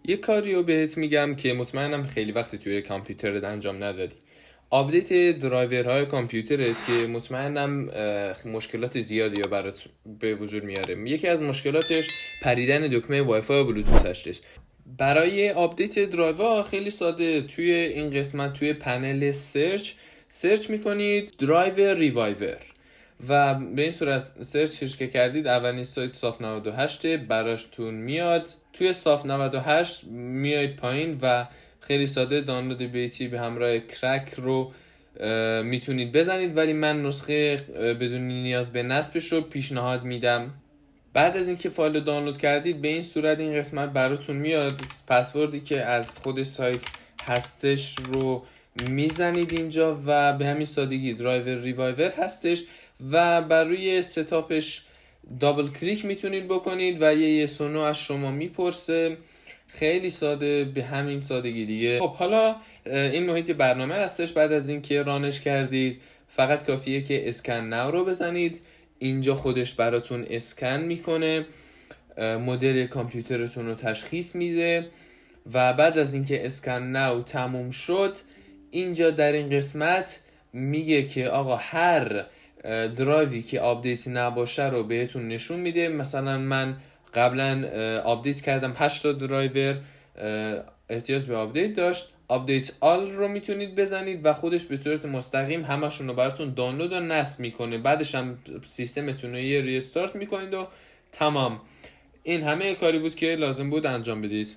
یه کاری رو بهت میگم که مطمئنم خیلی وقت توی کامپیوترت انجام ندادی. آپدیت درایورهای کامپیوترت که مطمئنم مشکلات زیادی رو برات به وجود میاره. یکی از مشکلاتش پریدن دکمه وای فای و بلوتوث هستش. برای آپدیت درایور خیلی ساده، توی این قسمت توی پنل سرچ میکنید درایور ریوایور و به این صورت سرچش که کردید اولین سایت صاف 98 براشتون میاد. توی صاف 98 میاید پایین و خیلی ساده دانلود بیتی به همراه کرک رو میتونید بزنید، ولی من نسخه بدون نیاز به نصبش رو پیشنهاد میدم. بعد از اینکه فایل رو دانلود کردید به این صورت این قسمت براتون میاد. پسوردی که از خود سایت هستش رو میزنید اینجا و به همین سادگی درایور ریوایور هستش و بر روی ستاپش دابل کلیک میتونید بکنید و یه سونو از شما میپرسه. خیلی ساده، به همین سادگی دیگه. خب حالا این محیط برنامه هستش. بعد از اینکه رانش کردید فقط کافیه که اسکن ناو رو بزنید. اینجا خودش براتون اسکن میکنه، مدل کامپیوترتون رو تشخیص میده و بعد از اینکه اسکن ناو تموم شد اینجا در این قسمت میگه که آقا هر درایوی که آپدیت نباشه رو بهتون نشون میده. مثلا من قبلا آپدیت کردم 8 درایور احتیاج به آپدیت داشت. آپدیت آل رو میتونید بزنید و خودش به صورت مستقیم همشون رو براتون دانلود و نصب میکنه. بعدش هم سیستمتون رو یه ریستارت میکنید و تمام. این همه کاری بود که لازم بود انجام بدید.